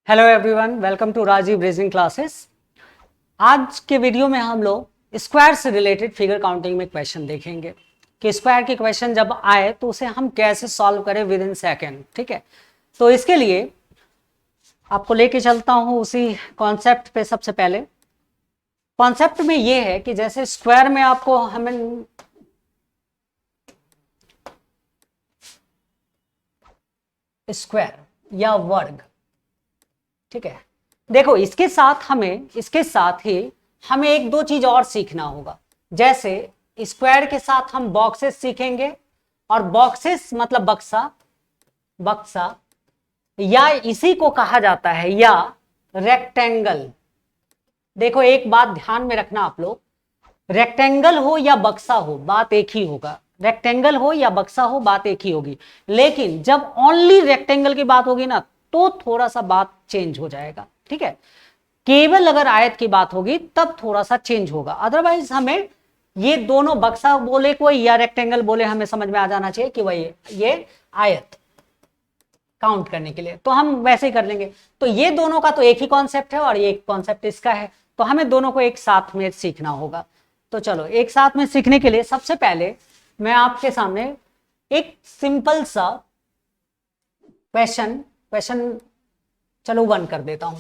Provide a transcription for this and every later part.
Hello everyone, welcome to Rajiv raising classes. आज के video में हम लोग स्क्वायर से रिलेटेड फिगर काउंटिंग में क्वेश्चन देखेंगे कि स्क्वायर के क्वेश्चन जब आए तो उसे हम कैसे सॉल्व करें विद इन सेकेंड। ठीक है, तो इसके लिए आपको लेके चलता हूं उसी कॉन्सेप्ट पे। सबसे पहले कॉन्सेप्ट में ये है कि जैसे स्क्वायर में आपको हमें स्क्वायर या वर्ग, ठीक है, देखो इसके साथ ही हमें एक दो चीज और सीखना होगा। जैसे स्क्वायर के साथ हम बॉक्सेस सीखेंगे, और बॉक्सेस मतलब बक्सा या इसी को कहा जाता है या रेक्टेंगल। देखो एक बात ध्यान में रखना आप लोग, रेक्टेंगल हो या बक्सा हो बात एक ही होगा, रेक्टेंगल हो या बक्सा हो बात एक ही होगी। लेकिन जब ओनली रेक्टेंगल की बात होगी ना तो थोड़ा सा बात चेंज हो जाएगा। ठीक है, केवल अगर आयत की बात होगी तब थोड़ा सा चेंज होगा। अदरवाइज हमें ये दोनों बक्सा बोले कोई या रेक्टेंगल बोले हमें समझ में आ जाना चाहिए कि वही ये आयत काउंट करने के लिए, तो हम वैसे ही कर लेंगे। तो ये दोनों का तो एक ही कॉन्सेप्ट है और ये एक कॉन्सेप्ट इसका है, तो हमें दोनों को एक साथ में सीखना होगा। तो चलो एक साथ में सीखने के लिए सबसे पहले मैं आपके सामने एक सिंपल सा क्वेश्चन चलो 1 कर देता हूं।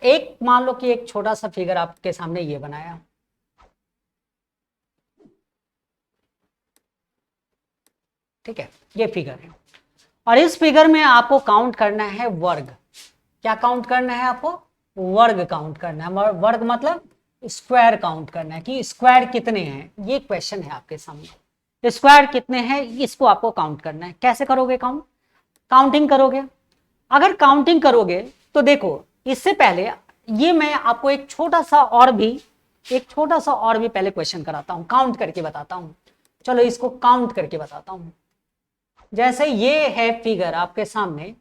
एक मान लो कि एक छोटा सा फिगर आपके सामने ये बनाया, ठीक है, ये फिगर है और इस फिगर में आपको काउंट करना है वर्ग। क्या काउंट करना है आपको? वर्ग काउंट करना है। वर्ग मतलब स्क्वायर काउंट करना है कि स्क्वायर कितने हैं। ये क्वेश्चन है आपके सामने, स्क्वायर कितने हैं इसको आपको काउंट करना है। कैसे करोगे? काउंटिंग करोगे। अगर काउंटिंग करोगे तो देखो इससे पहले ये मैं आपको एक छोटा सा और भी पहले क्वेश्चन कराता हूं, काउंट करके बताता हूं। चलो इसको काउंट करके बताता हूं। जैसे ये है फिगर आपके सामने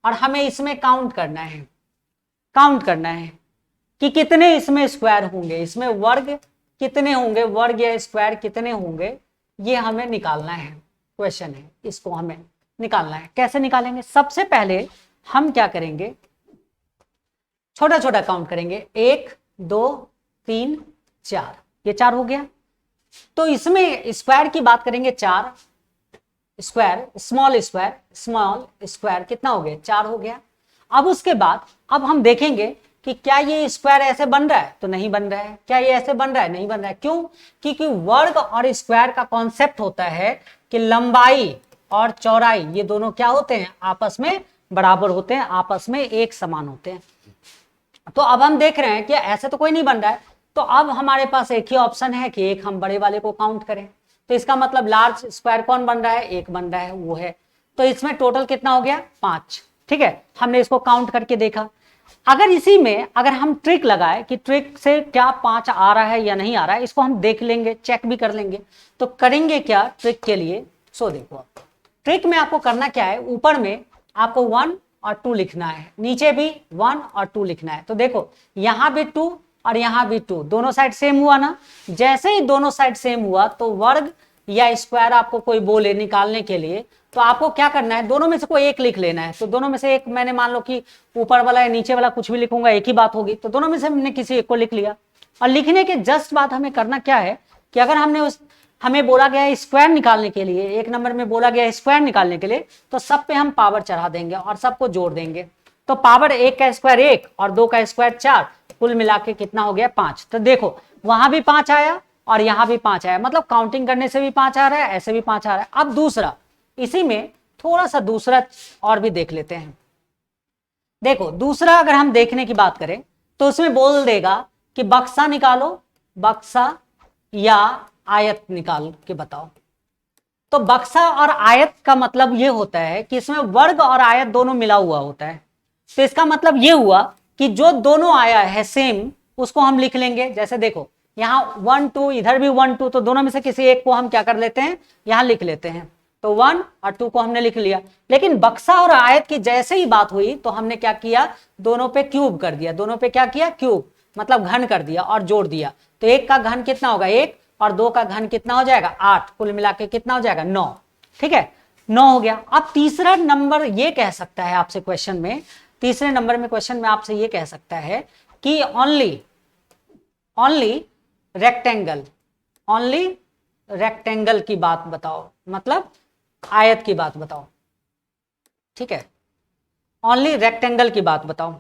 और हमें इसमें काउंट करना है कि कितने इसमें स्क्वायर होंगे, इसमें वर्ग कितने होंगे, वर्ग या स्क्वायर कितने होंगे, ये हमें निकालना है। क्वेश्चन है, इसको हमें निकालना है। कैसे निकालेंगे? सबसे पहले हम क्या करेंगे, छोटा छोटा काउंट करेंगे। 1 2 3 4, ये 4 हो गया। तो इसमें स्क्वायर की बात करेंगे, 4 स्क्वायर, स्मॉल स्क्वायर कितना हो गया? 4 हो गया। अब उसके बाद अब हम देखेंगे कि क्या ये स्क्वायर ऐसे बन रहा है? तो नहीं बन रहा है। क्या ये ऐसे बन रहा है? नहीं बन रहा है। क्यों? क्योंकि वर्ग और स्क्वायर का कॉन्सेप्ट होता है कि लंबाई और चौड़ाई ये दोनों क्या होते हैं? आपस में बराबर होते हैं, आपस में एक समान होते हैं। तो अब हम देख रहे हैं कि ऐसे तो कोई नहीं बन रहा है, तो अब हमारे पास एक ही ऑप्शन है कि एक हम बड़े वाले को काउंट करें। तो इसका मतलब लार्ज स्क्वायर कौन बन रहा है? एक बन रहा है, वो है। तो इसमें टोटल कितना हो गया? 5। ठीक है, हमने इसको काउंट करके देखा। अगर इसी में अगर हम ट्रिक लगाए कि ट्रिक से क्या 5 आ रहा है या नहीं आ रहा है, इसको हम देख लेंगे, चेक भी कर लेंगे। तो करेंगे क्या ट्रिक के लिए? सो देखो ट्रिक में आपको करना क्या है, ऊपर में आपको 1 और 2 लिखना है, नीचे भी 1 और 2 लिखना है। तो देखो यहां भी 2 और यहां भी 2, दोनों साइड सेम हुआ ना। जैसे ही दोनों साइड सेम हुआ तो वर्ग या स्क्वायर आपको कोई बोले निकालने के लिए, तो आपको क्या करना है, दोनों में से कोई एक लिख लेना है। तो दोनों में से एक, मैंने मान लो कि ऊपर वाला या नीचे वाला कुछ भी लिखूंगा एक ही बात होगी, तो दोनों में से हमने किसी एक को लिख लिया। और लिखने के जस्ट बाद हमें करना क्या है कि अगर हमें बोला गया है स्क्वायर निकालने के लिए, एक नंबर में बोला गया है स्क्वायर निकालने के लिए, तो सब पे हम पावर चढ़ा देंगे और सबको जोड़ देंगे। तो पावर 1 का स्क्वायर 1 और 2 का स्क्वायर 4, कुल मिला के कितना हो गया? 5। तो देखो वहां भी 5 आया और यहां भी 5 आया, मतलब काउंटिंग करने से भी 5 आ रहा है, ऐसे भी 5 आ रहा है। अब दूसरा, इसी में थोड़ा सा दूसरा और भी देख लेते हैं। देखो दूसरा अगर हम देखने की बात करें तो उसमें बोल देगा कि बक्सा निकालो, बक्सा या आयत निकाल के बताओ। तो बक्सा और आयत का मतलब यह होता है कि इसमें वर्ग और आयत दोनों मिला हुआ होता है। तो इसका मतलब यह हुआ कि जो दोनों आया है सेम, उसको हम लिख लेंगे। जैसे देखो यहां 1 2, इधर भी 1 2, तो दोनों में से किसी एक को हम क्या कर लेते हैं, यहां लिख लेते हैं। तो 1 और 2 को हमने लिख लिया। लेकिन बक्सा और आयत की जैसे ही बात हुई तो हमने क्या किया, दोनों पे क्यूब कर दिया। दोनों पे क्या किया? क्यूब, मतलब घन कर दिया और जोड़ दिया। तो 1 का घन कितना होगा? 1, और 2 का घन कितना हो जाएगा? 8, कुल मिला के कितना हो जाएगा? 9। ठीक है, 9 हो गया। अब तीसरा नंबर ये कह सकता है आपसे क्वेश्चन में, तीसरे नंबर में क्वेश्चन में आपसे ये कह सकता है कि ओनली रेक्टेंगल, ओनली रेक्टेंगल की बात बताओ, मतलब आयत की बात बताओ। ठीक है, ओनली रेक्टेंगल की बात बताओ।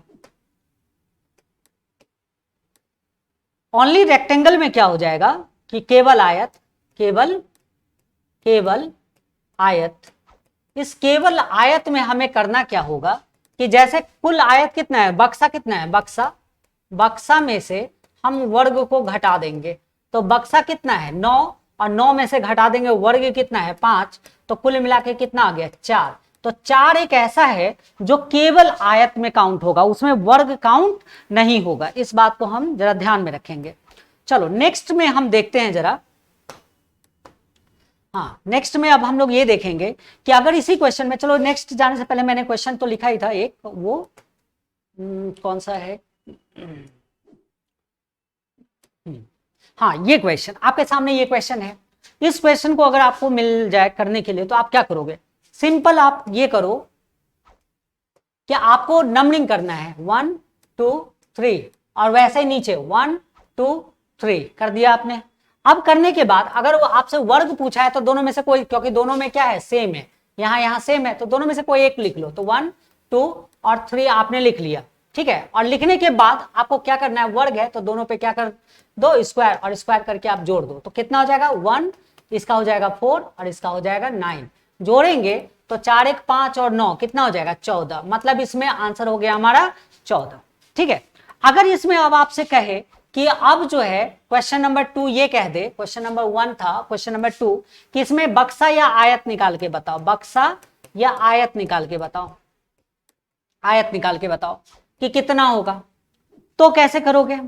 ओनली रेक्टेंगल में क्या हो जाएगा कि केवल आयत, केवल आयत। इस केवल आयत में हमें करना क्या होगा कि जैसे कुल आयत कितना है, बक्सा कितना है, बक्सा में से हम वर्ग को घटा देंगे, तो बक्सा कितना है 9, और 9 में से घटा देंगे वर्ग कितना है 5, तो कुल मिला के कितना आ गया 4। तो 4 एक ऐसा है जो केवल आयत में काउंट होगा, उसमें वर्ग काउंट नहीं होगा। इस बात को हम जरा ध्यान में रखेंगे। चलो नेक्स्ट में हम देखते हैं जरा। हाँ, नेक्स्ट में अब हम लोग ये देखेंगे कि अगर इसी क्वेश्चन में, चलो नेक्स्ट जाने से पहले मैंने क्वेश्चन तो लिखा ही था एक, वो कौन सा है, हाँ ये क्वेश्चन आपके सामने, ये क्वेश्चन है। इस क्वेश्चन को अगर आपको मिल जाए करने के लिए तो आप क्या करोगे, सिंपल आप ये करो कि आपको नंबरिंग करना है 1 2 3, और वैसे ही नीचे 1 2 3 कर दिया आपने। अब करने के बाद अगर वो आपसे वर्ग पूछा है तो दोनों में से कोई, क्योंकि दोनों में क्या है सेम है, यहाँ सेम है, तो दोनों में से कोई एक लिख लो। तो 1 2 और 3 आपने लिख लिया। ठीक है, और लिखने के बाद आपको क्या करना है, वर्ग है तो दोनों पे क्या कर दो, स्क्वायर, और स्क्वायर करके आप जोड़ दो। तो कितना हो जाएगा 1, इसका हो जाएगा 4 और इसका हो जाएगा 9। जोड़ेंगे तो 4 1 5 और 9 कितना हो जाएगा 14, मतलब इसमें आंसर हो गया हमारा 14। ठीक है, अगर इसमें अब आपसे कहे कि अब जो है क्वेश्चन नंबर 2 ये कह दे, क्वेश्चन नंबर 1 था, क्वेश्चन नंबर 2 कि इसमें बक्सा या आयत निकाल के बताओ, बक्सा या आयत निकाल के बताओ, आयत निकाल के बताओ कि कितना होगा, तो कैसे करोगे।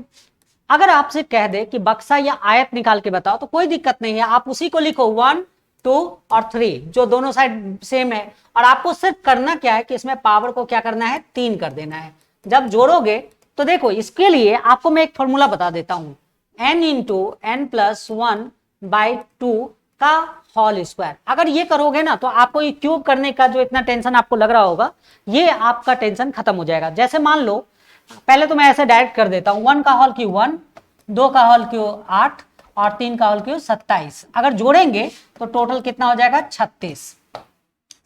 अगर आपसे कह दे कि बक्सा या आयत निकाल के बताओ तो कोई दिक्कत नहीं है, आप उसी को लिखो 1 2 और 3 जो दोनों साइड सेम है, और आपको सिर्फ करना क्या है कि इसमें पावर को क्या करना है 3 कर देना है। जब जोड़ोगे तो देखो इसके लिए आपको मैं एक फॉर्मूला बता देता हूं, n इंटू n प्लस 1/2 का होल स्क्वायर। अगर ये करोगे ना तो आपको ये क्यूब करने का जो इतना टेंशन आपको लग रहा होगा, ये आपका टेंशन खत्म हो जाएगा। जैसे मान लो, पहले तो मैं ऐसे डायरेक्ट कर देता हूं, 1 का होल क्यूब 1, 2 का होल क्यूब 8 और 3 का होल क्यूब 27। अगर जोड़ेंगे तो टोटल कितना हो जाएगा 36,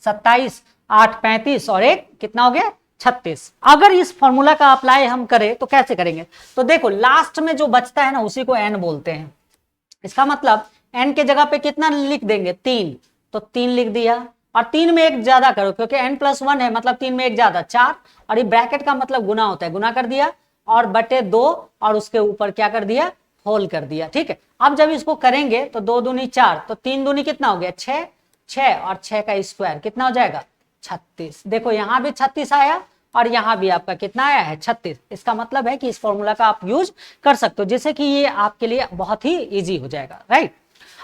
27 8 35 और 1 कितना हो गया 36। अगर इस फॉर्मूला का अप्लाई हम करें तो कैसे करेंगे, तो देखो लास्ट में जो बचता है ना उसी को n बोलते हैं। इसका मतलब n के जगह पे कितना लिख देंगे 3, तो 3 लिख दिया, और 3 में एक ज्यादा करो क्योंकि n प्लस 1 है, मतलब 3 में एक ज्यादा 4, और ये ब्रैकेट का मतलब गुना होता है, गुना कर दिया और बटे 2 और उसके ऊपर क्या कर दिया होल कर दिया। ठीक है, अब जब इसको करेंगे तो 2 दूनी 4, तो 3 दूनी कितना हो गया 6, 6 और 6 का स्क्वायर कितना हो जाएगा 36। देखो यहां भी 36 आया और यहां भी आपका कितना आया है 36। इसका मतलब है कि इस फॉर्मूला का आप यूज कर सकते हो, जिससे कि ये आपके लिए बहुत ही इजी हो जाएगा। राइट,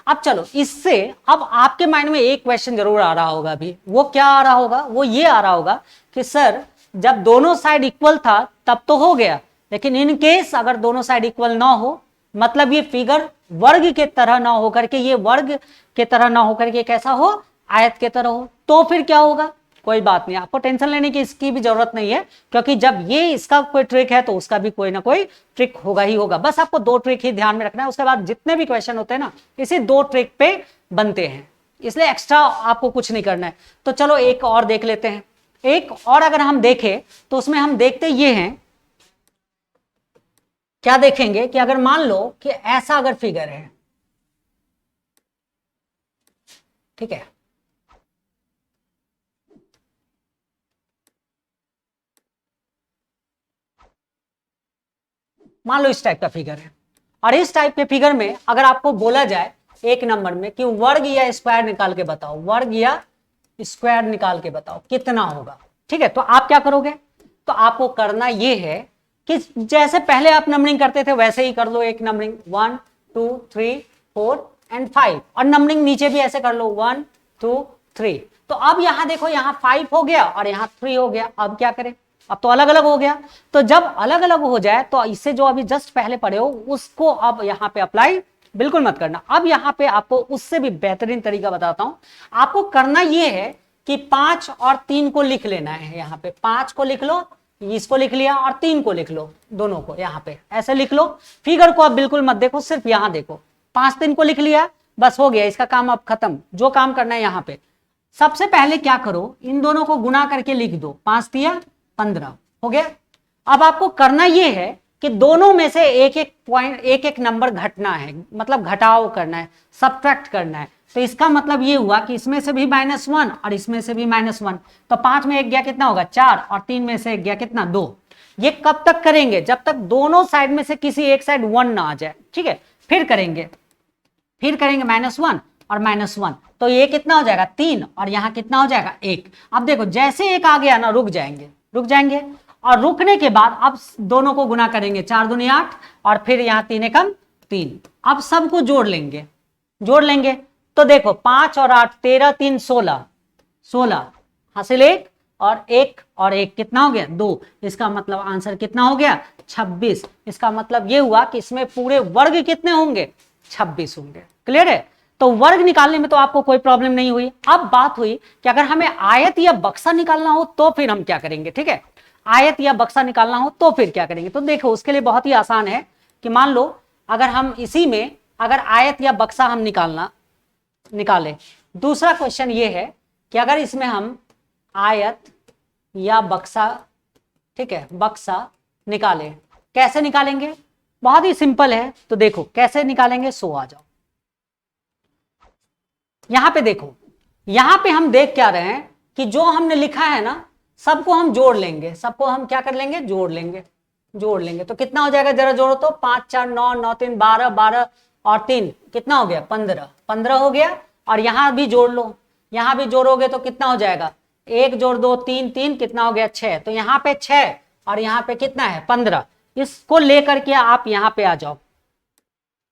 अब चलो इससे अब आपके माइंड में एक क्वेश्चन जरूर आ रहा होगा अभी, वो क्या आ रहा होगा, वो ये आ रहा होगा कि सर जब दोनों साइड इक्वल था तब तो हो गया, लेकिन इन केस अगर दोनों साइड इक्वल ना हो, मतलब ये फिगर वर्ग के तरह ना होकर के, ये वर्ग के तरह ना होकर के कैसा हो आयत के तरह हो, तो फिर क्या होगा। कोई बात नहीं, आपको टेंशन लेने की इसकी भी जरूरत नहीं है, क्योंकि जब ये इसका कोई ट्रिक है तो उसका भी कोई ना कोई ट्रिक होगा ही होगा। बस आपको 2 ट्रिक ही ध्यान में रखना है, उसके बाद जितने भी क्वेश्चन होते हैं ना इसी 2 ट्रिक पे बनते हैं, इसलिए एक्स्ट्रा आपको कुछ नहीं करना है। तो चलो एक और देख लेते हैं। एक और अगर हम देखें तो उसमें हम देखते ये हैं, क्या देखेंगे कि अगर मान लो कि ऐसा अगर फिगर है, ठीक है, मान लो इस टाइप का फिगर है, और इस टाइप के फिगर में अगर आपको बोला जाए एक नंबर में कि वर्ग या स्क्वायर निकाल के बताओ, वर्ग या स्क्वायर निकाल के बताओ कितना होगा। ठीक है, तो आप क्या करोगे, तो आपको करना यह है कि जैसे पहले आप नंबरिंग करते थे वैसे ही कर लो, एक नंबरिंग 1 2 3 4 एंड 5, और नंबरिंग नीचे भी ऐसे कर लो 1 2 3। तो अब यहां देखो, यहां 5 हो गया और यहां 3 हो गया। अब क्या करें, अब तो अलग अलग हो गया, तो जब अलग अलग हो जाए तो इससे जो अभी जस्ट पहले पढ़े हो उसको अब यहां पे अप्लाई बिल्कुल मत करना। अब यहां पे आपको उससे भी बेहतरीन तरीका बताता हूं। आपको करना यह है कि 5 और 3 को लिख लेना है। यहाँ पे 5 को लिख लो, इसको लिख लिया, और 3 को लिख लो, दोनों को यहाँ पे ऐसे लिख लो। फिगर को आप बिल्कुल मत देखो, सिर्फ यहाँ देखो। 5 3 को लिख लिया, बस हो गया, इसका काम अब खत्म। जो काम करना है यहाँ पे, सबसे पहले क्या करो, इन दोनों को गुना करके लिख दो। 5 तिया 15 हो गया। अब आपको करना ये है कि दोनों में से एक एक पॉइंट, एक एक नंबर घटना है, मतलब घटाव करना है, सब्ट्रैक्ट करना है। तो इसका मतलब ये हुआ कि इसमें से भी -1 और इसमें से भी -1। तो 5 में 1 गया कितना होगा 4, और 3 में से 1 गया कितना 2। ये कब तक करेंगे, जब तक दोनों साइड में से किसी एक साइड 1 ना आ जाए, ठीक है। फिर करेंगे -1 और -1, तो ये कितना हो जाएगा 3, और यहाँ कितना हो जाएगा 1। अब देखो जैसे 1 आ गया ना, रुक जाएंगे, और रुकने के बाद अब दोनों को गुना करेंगे, 4 दूनी 8, और फिर यहाँ 3 एकम 3। अब सबको जोड़ लेंगे। तो देखो 5 और 8 13 3 16 हासिल 1 और 1 कितना हो गया 2। इसका मतलब आंसर कितना हो गया 26। इसका मतलब ये हुआ कि इसमें पूरे वर्ग कितने होंगे 26 होंगे। क्लियर है। तो वर्ग निकालने में तो आपको कोई प्रॉब्लम नहीं हुई। अब बात हुई कि अगर हमें आयत या बक्सा निकालना हो तो फिर हम क्या करेंगे। ठीक है, आयत या बक्सा निकालना हो तो फिर क्या करेंगे। तो देखो उसके लिए बहुत ही आसान है कि मान लो अगर हम इसी में अगर आयत या बक्सा हम निकाले। दूसरा क्वेश्चन ये है कि अगर इसमें हम आयत या बक्सा, ठीक है, बक्सा निकाले, कैसे निकालेंगे, बहुत ही सिंपल है। तो देखो कैसे निकालेंगे, सो आ जाओ यहां पे। देखो यहां पे हम देख क्या रहे हैं कि जो हमने लिखा है ना सबको हम जोड़ लेंगे, सबको हम क्या कर लेंगे जोड़ लेंगे। तो कितना हो जाएगा जरा जोड़ो तो 5 4 9 9 3 12 12 और 3 कितना हो गया 15 हो गया। और यहां भी जोड़ लो, यहां भी जोड़ोगे तो कितना हो जाएगा 1 जोड़ 2 3 3 कितना हो गया 6। तो यहाँ पे 6 और यहाँ पे कितना है 15। इसको लेकर के आप यहाँ पे आ जाओ,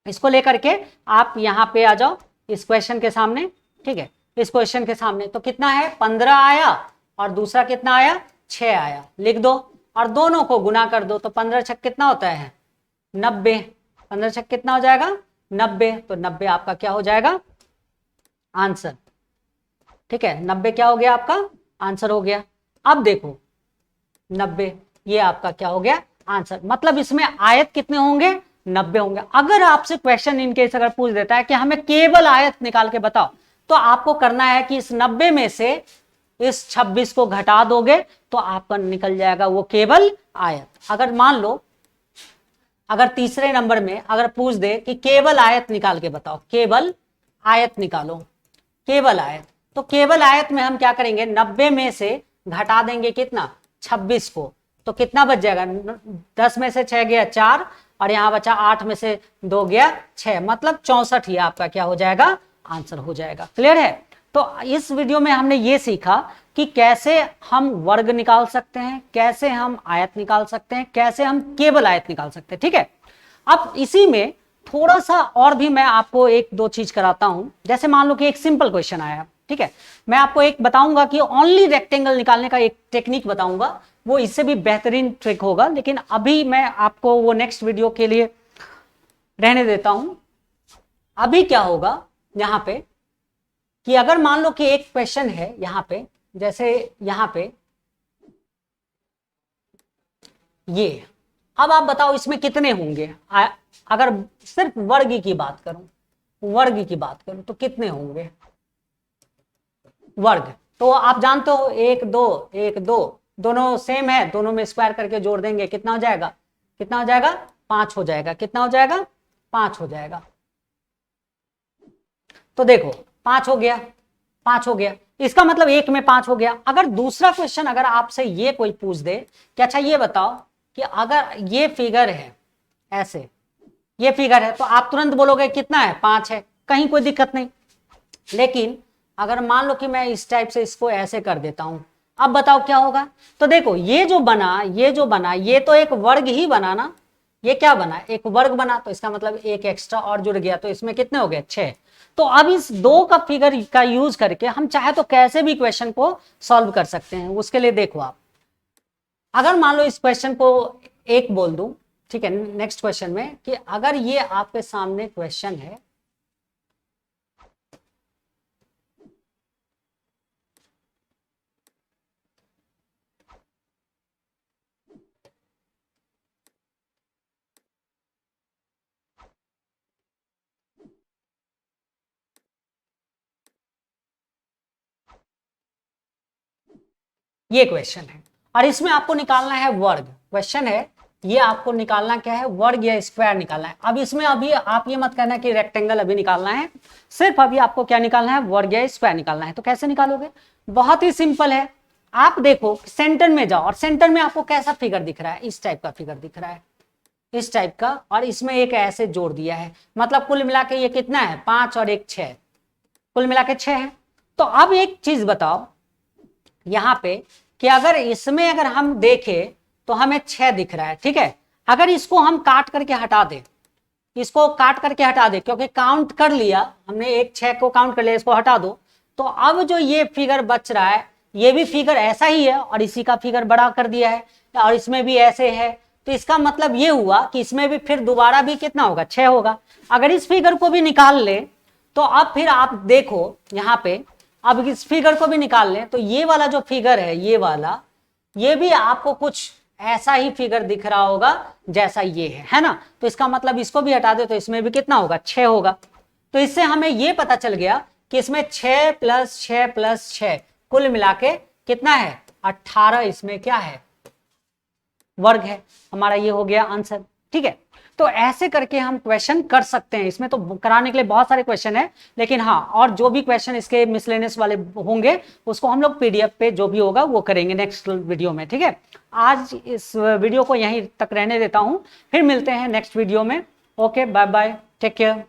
इसको लेकर के आप यहाँ पे आ जाओ इस क्वेश्चन के सामने। ठीक है, इस क्वेश्चन के सामने तो कितना है 15 आया और दूसरा कितना आया 6 आया, लिख दो और दोनों को गुना कर दो। तो 15 छक कितना होता है 90, 15 छक कितना हो जाएगा 90। तो 90 आपका क्या हो जाएगा आंसर। ठीक है, 90 क्या हो गया आपका आंसर हो गया। अब देखो 90 ये आपका क्या हो गया आंसर। मतलब इसमें आयत कितने होंगे 90 होंगे। अगर आपसे क्वेश्चन इनकेस अगर पूछ देता है कि हमें केवल आयत निकाल के बताओ, तो आपको करना है कि इस 90 में से इस 26 को घटा दोगे तो आपका निकल जाएगा वो केवल आयत। अगर मान लो अगर तीसरे नंबर में अगर पूछ दे कि केवल आयत निकाल के बताओ, केवल आयत निकालो, केवल आयत, तो केवल आयत में हम क्या करेंगे 90 में से घटा देंगे कितना 26 को, तो कितना बच जाएगा 10 में से 6 गया 4 और यहां बचा 8 में से 2 गया 6, मतलब 64 ही आपका क्या हो जाएगा आंसर हो जाएगा। क्लियर है। तो इस वीडियो में हमने ये सीखा कि कैसे हम वर्ग निकाल सकते हैं, कैसे हम आयत निकाल सकते हैं, कैसे हम केवल आयत निकाल सकते हैं। ठीक है, अब इसी में थोड़ा सा और भी मैं आपको एक दो चीज कराता हूं। जैसे मान लो कि एक सिंपल क्वेश्चन आया, ठीक है, मैं आपको एक बताऊंगा कि ओनली रेक्टेंगल निकालने का एक टेक्निक बताऊंगा, वो इससे भी बेहतरीन ट्रिक होगा, लेकिन अभी मैं आपको वो नेक्स्ट वीडियो के लिए रहने देता हूं। अभी क्या होगा यहां पे कि अगर मान लो कि एक क्वेश्चन है यहां पे, जैसे यहां पे ये, अब आप बताओ इसमें कितने होंगे। अगर सिर्फ वर्ग की बात करूं तो कितने होंगे वर्ग। तो आप जानते हो 1 2 1 2 दोनों सेम है, दोनों में स्क्वायर करके जोड़ देंगे कितना हो जाएगा 5 हो जाएगा। कितना हो जाएगा 5 हो जाएगा। तो देखो 5 हो गया, इसका मतलब एक में 5 हो गया। अगर दूसरा क्वेश्चन अगर आपसे ये कोई पूछ दे कि अच्छा ये बताओ कि अगर ये फिगर है ऐसे, ये फिगर है, तो आप तुरंत बोलोगे कितना है 5 है, कहीं कोई दिक्कत नहीं। लेकिन अगर मान लो कि मैं इस टाइप से इसको ऐसे कर देता हूं, अब बताओ क्या होगा। तो देखो ये जो बना ये तो एक वर्ग ही बना ना, ये क्या बना एक वर्ग बना, तो इसका मतलब एक एक्स्ट्रा और जुड़ गया, तो इसमें कितने हो गए 6। तो अब इस 2 का फिगर का यूज करके हम चाहे तो कैसे भी क्वेश्चन को सॉल्व कर सकते हैं। उसके लिए देखो आप, अगर मान लो इस क्वेश्चन को एक बोल दूं, ठीक है, नेक्स्ट क्वेश्चन में कि अगर ये आपके सामने क्वेश्चन है, ये क्वेश्चन है। और इसमें आपको निकालना है वर्ग। क्वेश्चन है ये आपको निकालना क्या है, वर्ग या स्क्वायर निकालना है। अब इसमें अभी आप ये मत कहना कि रेक्टेंगल अभी निकालना है, सिर्फ अभी आपको क्या निकालना है, वर्ग या स्क्वायर निकालना है। तो कैसे निकालोगे, बहुत ही सिंपल है। आप देखो सेंटर में जाओ और सेंटर में आपको कैसा फिगर दिख रहा है, इस टाइप का फिगर दिख रहा है, इस टाइप का, और इसमें एक ऐसे जोड़ दिया है, मतलब कुल मिला के ये कितना है, 5 और 1 6, कुल मिला के 6 है। तो अब एक चीज बताओ यहां पे कि अगर इसमें अगर हम देखें तो हमें 6 दिख रहा है, ठीक है। अगर इसको हम काट करके हटा दें, इसको काट करके हटा दे, क्योंकि काउंट कर लिया हमने, 1 6 को काउंट कर लिया, इसको हटा दो, तो अब जो ये फिगर बच रहा है ये भी फिगर ऐसा ही है और इसी का फिगर बड़ा कर दिया है, और इसमें भी ऐसे है। तो इसका मतलब ये हुआ कि इसमें भी फिर दोबारा भी कितना होगा, 6 होगा। अगर इस फिगर को भी निकाल ले तो अब फिर आप देखो यहाँ पे, अब इस फिगर को भी निकाल लें तो ये वाला जो फिगर है, ये वाला, ये भी आपको कुछ ऐसा ही फिगर दिख रहा होगा जैसा ये है ना। तो इसका मतलब इसको भी हटा दे तो इसमें भी कितना होगा, 6 होगा। तो इससे हमें ये पता चल गया कि इसमें 6 + 6 + 6 कुल मिला के कितना है, 18 इसमें क्या है, वर्ग है। हमारा ये हो गया आंसर, ठीक है। तो ऐसे करके हम क्वेश्चन कर सकते हैं। इसमें तो कराने के लिए बहुत सारे क्वेश्चन है, लेकिन हाँ, और जो भी क्वेश्चन इसके मिसलेनियस वाले होंगे उसको हम लोग पीडीएफ पे जो भी होगा वो करेंगे नेक्स्ट वीडियो में, ठीक है। आज इस वीडियो को यहीं तक रहने देता हूं, फिर मिलते हैं नेक्स्ट वीडियो में। Okay, bye bye, take care.